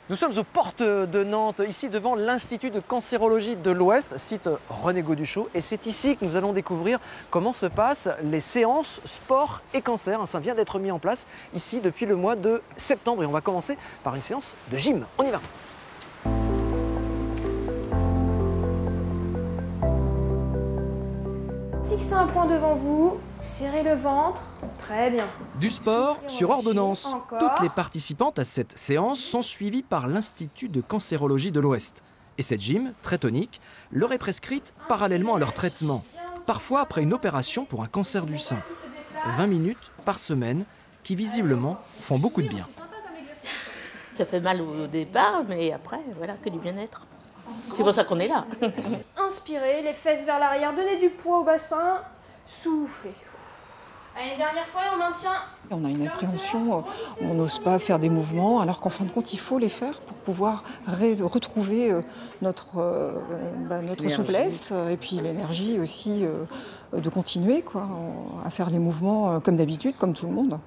Nous sommes aux portes de Nantes, ici devant l'Institut de cancérologie de l'Ouest, site René Gauduchot. Et c'est ici que nous allons découvrir comment se passent les séances sport et cancer. Ça vient d'être mis en place ici depuis le mois de septembre. Et on va commencer par une séance de gym. On y va! Fixez un point devant vous, serrez le ventre, très bien. Du sport sur ordonnance. Encore. Toutes les participantes à cette séance sont suivies par l'Institut de cancérologie de l'Ouest. Et cette gym, très tonique, leur est prescrite parallèlement à leur traitement, parfois après une opération pour un cancer du sein. 20 minutes par semaine qui visiblement font beaucoup de bien. Ça fait mal au départ, mais après, voilà, que du bien-être. C'est pour ça qu'on est là. Inspirez, les fesses vers l'arrière, donnez du poids au bassin, soufflez. Allez, une dernière fois, on maintient. On a une appréhension, on n'ose pas faire des mouvements, alors qu'en fin de compte, il faut les faire pour pouvoir retrouver notre souplesse et puis l'énergie aussi de continuer à faire les mouvements comme d'habitude, comme tout le monde.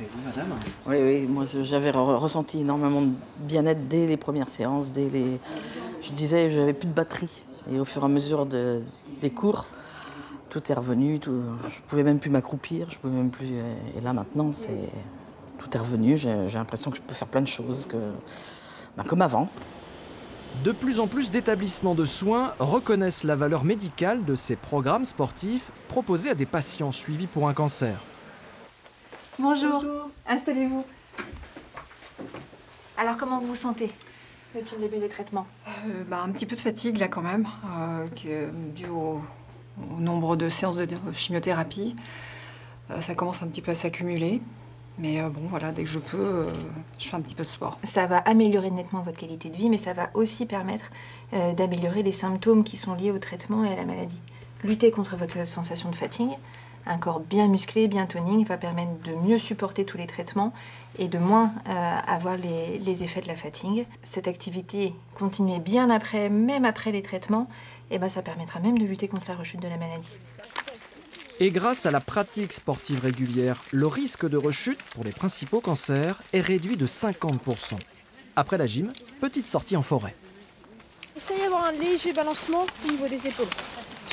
Et vous, madame? Oui, moi j'avais ressenti énormément de bien-être dès les premières séances, Je disais, j'avais plus de batterie. Et au fur et à mesure des cours, tout est revenu, je pouvais même plus m'accroupir, je pouvais même plus. Et là maintenant, tout est revenu. J'ai l'impression que je peux faire plein de choses, comme avant. De plus en plus d'établissements de soins reconnaissent la valeur médicale de ces programmes sportifs proposés à des patients suivis pour un cancer. Bonjour, installez-vous. Alors comment vous vous sentez depuis le début des traitements? Un petit peu de fatigue là quand même, dû au nombre de séances de chimiothérapie. Ça commence un petit peu à s'accumuler. Mais voilà, dès que je peux, je fais un petit peu de sport. Ça va améliorer nettement votre qualité de vie, mais ça va aussi permettre d'améliorer les symptômes qui sont liés au traitement et à la maladie. Lutter contre votre sensation de fatigue, un corps bien musclé, bien tonique, va permettre de mieux supporter tous les traitements et de moins avoir les effets de la fatigue. Cette activité continuer bien après, même après les traitements, et ça permettra même de lutter contre la rechute de la maladie. Et grâce à la pratique sportive régulière, le risque de rechute pour les principaux cancers est réduit de 50%. Après la gym, petite sortie en forêt. Essayez d'avoir un léger balancement au niveau des épaules.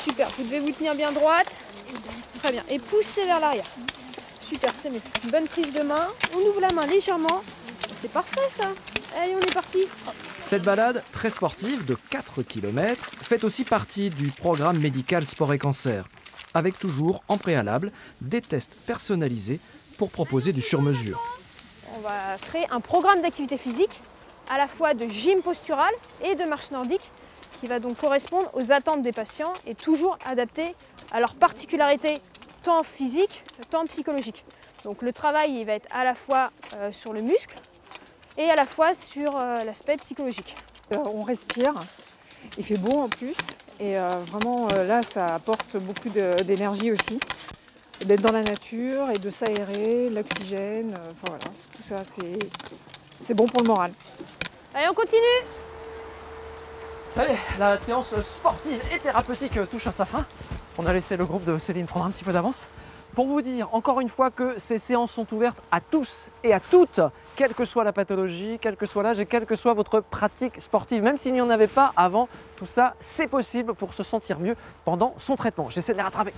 Super, vous devez vous tenir bien droite. Très bien, et poussez vers l'arrière. Super, c'est mieux. Une bonne prise de main, on ouvre la main légèrement. C'est parfait ça. Allez, on est parti. Cette balade très sportive de 4 km fait aussi partie du programme médical sport et cancer, avec toujours en préalable des tests personnalisés pour proposer du sur-mesure. On va créer un programme d'activité physique, à la fois de gym postural et de marche nordique, qui va donc correspondre aux attentes des patients et toujours adapté à leurs particularités tant physiques, tant psychologiques. Donc le travail il va être à la fois sur le muscle et à la fois sur l'aspect psychologique. On respire, il fait beau en plus, et vraiment là ça apporte beaucoup d'énergie aussi. D'être dans la nature et de s'aérer, l'oxygène, voilà, tout ça c'est bon pour le moral. Allez, on continue! Ça y est, la séance sportive et thérapeutique touche à sa fin. On a laissé le groupe de Céline prendre un petit peu d'avance. Pour vous dire encore une fois que ces séances sont ouvertes à tous et à toutes, quelle que soit la pathologie, quel que soit l'âge et quelle que soit votre pratique sportive. Même s'il n'y en avait pas avant, tout ça c'est possible pour se sentir mieux pendant son traitement. J'essaie de les rattraper.